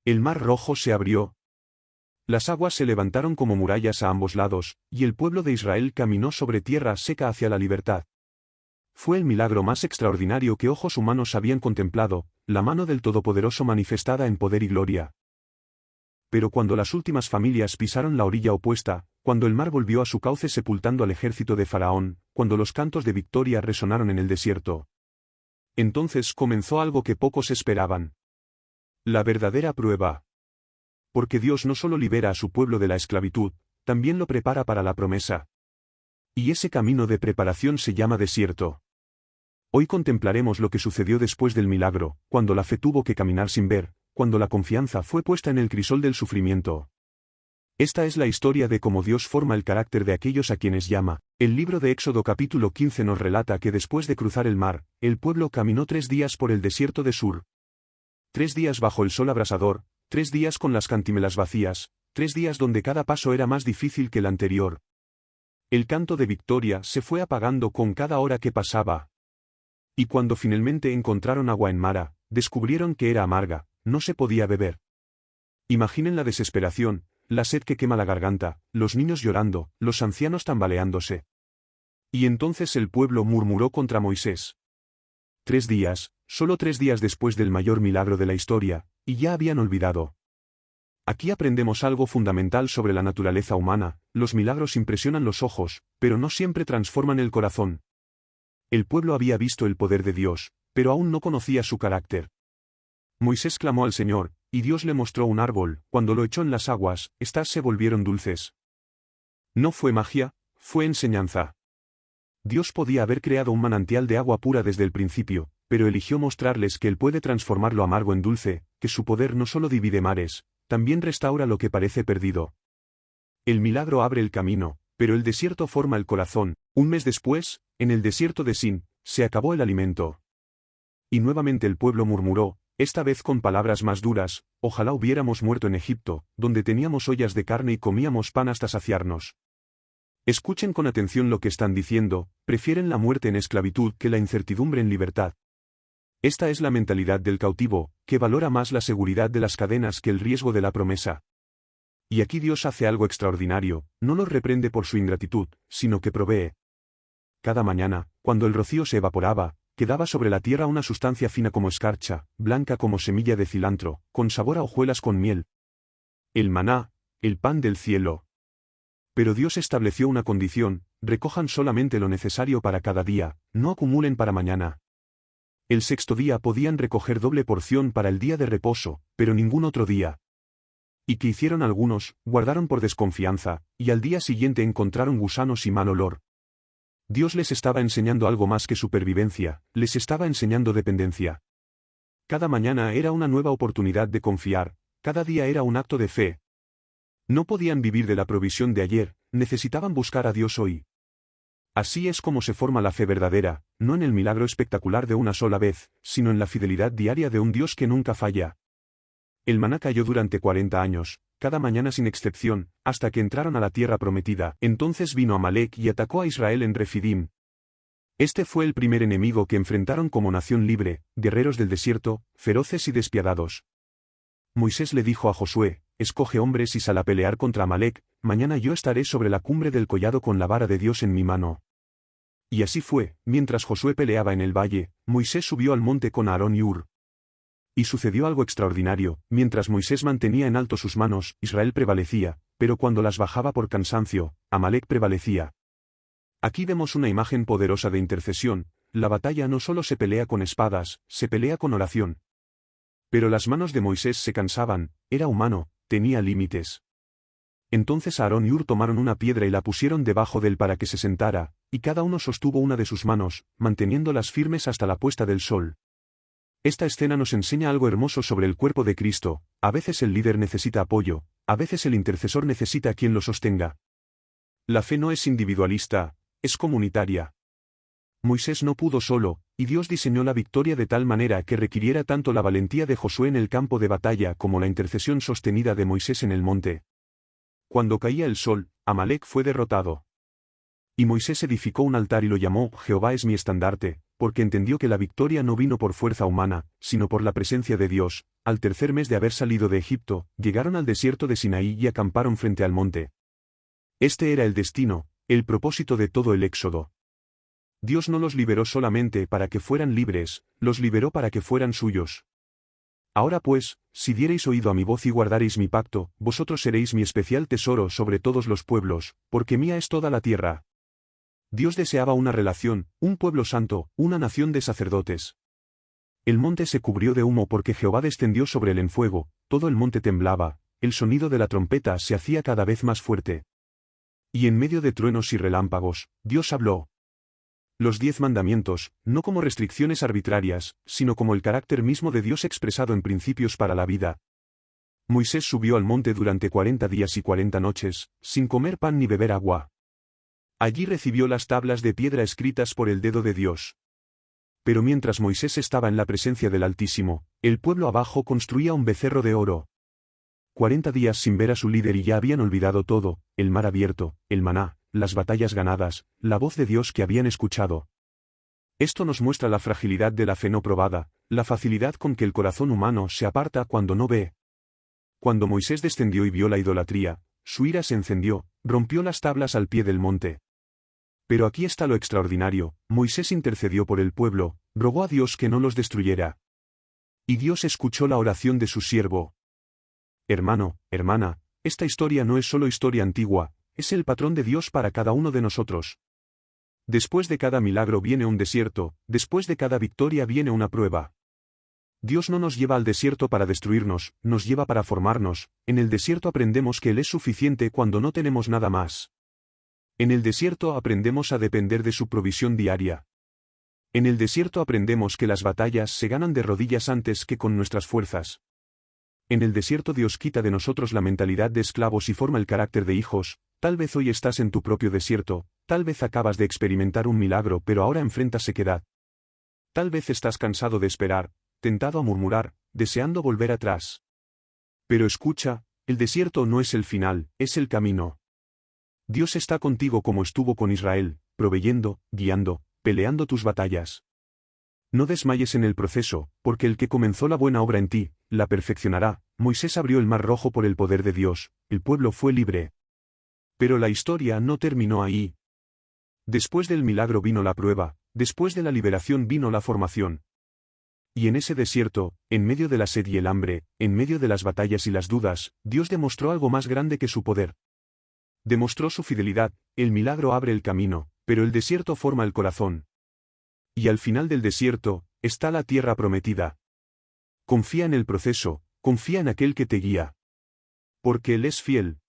El mar Rojo se abrió. Las aguas se levantaron como murallas a ambos lados, y el pueblo de Israel caminó sobre tierra seca hacia la libertad. Fue el milagro más extraordinario que ojos humanos habían contemplado, la mano del Todopoderoso manifestada en poder y gloria. Pero cuando las últimas familias pisaron la orilla opuesta, cuando el mar volvió a su cauce sepultando al ejército de Faraón, cuando los cantos de victoria resonaron en el desierto, entonces comenzó algo que pocos esperaban. La verdadera prueba. Porque Dios no solo libera a su pueblo de la esclavitud, también lo prepara para la promesa. Y ese camino de preparación se llama desierto. Hoy contemplaremos lo que sucedió después del milagro, cuando la fe tuvo que caminar sin ver, cuando la confianza fue puesta en el crisol del sufrimiento. Esta es la historia de cómo Dios forma el carácter de aquellos a quienes llama. El libro de Éxodo capítulo 15 nos relata que después de cruzar el mar, el pueblo caminó 3 días por el desierto de Sur. 3 días bajo el sol abrasador, 3 días con las cantimelas vacías, 3 días donde cada paso era más difícil que el anterior. El canto de victoria se fue apagando con cada hora que pasaba. Y cuando finalmente encontraron agua en Mara, descubrieron que era amarga, no se podía beber. Imaginen la desesperación, la sed que quema la garganta, los niños llorando, los ancianos tambaleándose. Y entonces el pueblo murmuró contra Moisés. 3 días, solo 3 días después del mayor milagro de la historia, y ya habían olvidado. Aquí aprendemos algo fundamental sobre la naturaleza humana: los milagros impresionan los ojos, pero no siempre transforman el corazón. El pueblo había visto el poder de Dios, pero aún no conocía su carácter. Moisés clamó al Señor, y Dios le mostró un árbol. Cuando lo echó en las aguas, éstas se volvieron dulces. No fue magia, fue enseñanza. Dios podía haber creado un manantial de agua pura desde el principio, pero eligió mostrarles que Él puede transformar lo amargo en dulce, que su poder no solo divide mares, también restaura lo que parece perdido. El milagro abre el camino, pero el desierto forma el corazón. Un mes después, en el desierto de Sin, se acabó el alimento. Y nuevamente el pueblo murmuró, esta vez con palabras más duras: ojalá hubiéramos muerto en Egipto, donde teníamos ollas de carne y comíamos pan hasta saciarnos. Escuchen con atención lo que están diciendo: prefieren la muerte en esclavitud que la incertidumbre en libertad. Esta es la mentalidad del cautivo, que valora más la seguridad de las cadenas que el riesgo de la promesa. Y aquí Dios hace algo extraordinario: no los reprende por su ingratitud, sino que provee. Cada mañana, cuando el rocío se evaporaba, quedaba sobre la tierra una sustancia fina como escarcha, blanca como semilla de cilantro, con sabor a hojuelas con miel. El maná, el pan del cielo. Pero Dios estableció una condición: recojan solamente lo necesario para cada día, no acumulen para mañana. El 6º día podían recoger doble porción para el día de reposo, pero ningún otro día. ¿Y qué hicieron algunos? Guardaron por desconfianza, y al día siguiente encontraron gusanos y mal olor. Dios les estaba enseñando algo más que supervivencia, les estaba enseñando dependencia. Cada mañana era una nueva oportunidad de confiar, cada día era un acto de fe. No podían vivir de la provisión de ayer, necesitaban buscar a Dios hoy. Así es como se forma la fe verdadera, no en el milagro espectacular de una sola vez, sino en la fidelidad diaria de un Dios que nunca falla. El maná cayó durante 40 años, cada mañana sin excepción, hasta que entraron a la tierra prometida. Entonces vino Amalek y atacó a Israel en Refidim. Este fue el primer enemigo que enfrentaron como nación libre, guerreros del desierto, feroces y despiadados. Moisés le dijo a Josué: escoge hombres y sal a pelear contra Amalek, mañana yo estaré sobre la cumbre del collado con la vara de Dios en mi mano. Y así fue: mientras Josué peleaba en el valle, Moisés subió al monte con Aarón y Hur. Y sucedió algo extraordinario: mientras Moisés mantenía en alto sus manos, Israel prevalecía, pero cuando las bajaba por cansancio, Amalek prevalecía. Aquí vemos una imagen poderosa de intercesión: la batalla no solo se pelea con espadas, se pelea con oración. Pero las manos de Moisés se cansaban, era humano, tenía límites. Entonces Aarón y Hur tomaron una piedra y la pusieron debajo de él para que se sentara, y cada uno sostuvo una de sus manos, manteniéndolas firmes hasta la puesta del sol. Esta escena nos enseña algo hermoso sobre el cuerpo de Cristo: a veces el líder necesita apoyo, a veces el intercesor necesita a quien lo sostenga. La fe no es individualista, es comunitaria. Moisés no pudo solo, y Dios diseñó la victoria de tal manera que requiriera tanto la valentía de Josué en el campo de batalla como la intercesión sostenida de Moisés en el monte. Cuando caía el sol, Amalek fue derrotado. Y Moisés edificó un altar y lo llamó Jehová es mi estandarte, porque entendió que la victoria no vino por fuerza humana, sino por la presencia de Dios. al tercer mes de haber salido de Egipto, llegaron al desierto de Sinaí y acamparon frente al monte. Este era el destino, el propósito de todo el éxodo. Dios no los liberó solamente para que fueran libres, los liberó para que fueran suyos. Ahora pues, si diereis oído a mi voz y guardareis mi pacto, vosotros seréis mi especial tesoro sobre todos los pueblos, porque mía es toda la tierra. Dios deseaba una relación, un pueblo santo, una nación de sacerdotes. El monte se cubrió de humo porque Jehová descendió sobre él en fuego, todo el monte temblaba, el sonido de la trompeta se hacía cada vez más fuerte. Y en medio de truenos y relámpagos, Dios habló. Los 10 mandamientos, no como restricciones arbitrarias, sino como el carácter mismo de Dios expresado en principios para la vida. Moisés subió al monte durante 40 días y 40 noches, sin comer pan ni beber agua. Allí recibió las tablas de piedra escritas por el dedo de Dios. Pero mientras Moisés estaba en la presencia del Altísimo, el pueblo abajo construía un becerro de oro. 40 días sin ver a su líder y ya habían olvidado todo, el mar abierto, el maná, las batallas ganadas, la voz de Dios que habían escuchado. Esto nos muestra la fragilidad de la fe no probada, la facilidad con que el corazón humano se aparta cuando no ve. Cuando Moisés descendió y vio la idolatría, su ira se encendió, rompió las tablas al pie del monte. Pero aquí está lo extraordinario, Moisés intercedió por el pueblo, rogó a Dios que no los destruyera. Y Dios escuchó la oración de su siervo. Hermano, hermana, esta historia no es solo historia antigua, es el patrón de Dios para cada uno de nosotros. Después de cada milagro viene un desierto, después de cada victoria viene una prueba. Dios no nos lleva al desierto para destruirnos, nos lleva para formarnos, en el desierto aprendemos que Él es suficiente cuando no tenemos nada más. En el desierto aprendemos a depender de su provisión diaria. En el desierto aprendemos que las batallas se ganan de rodillas antes que con nuestras fuerzas. En el desierto Dios quita de nosotros la mentalidad de esclavos y forma el carácter de hijos. Tal vez hoy estás en tu propio desierto, tal vez acabas de experimentar un milagro pero ahora enfrentas sequedad. Tal vez estás cansado de esperar, tentado a murmurar, deseando volver atrás. Pero escucha, el desierto no es el final, es el camino. Dios está contigo como estuvo con Israel, proveyendo, guiando, peleando tus batallas. No desmayes en el proceso, porque el que comenzó la buena obra en ti, la perfeccionará. Moisés abrió el mar rojo por el poder de Dios, el pueblo fue libre. Pero la historia no terminó ahí. Después del milagro vino la prueba, después de la liberación vino la formación. Y en ese desierto, en medio de la sed y el hambre, en medio de las batallas y las dudas, Dios demostró algo más grande que su poder. Demostró su fidelidad, el milagro abre el camino, pero el desierto forma el corazón. Y al final del desierto, está la tierra prometida. Confía en el proceso, confía en aquel que te guía. Porque Él es fiel.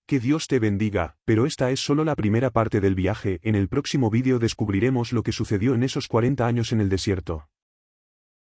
Que Dios te bendiga, pero esta es solo la primera parte del viaje. En el próximo vídeo descubriremos lo que sucedió en esos 40 años en el desierto.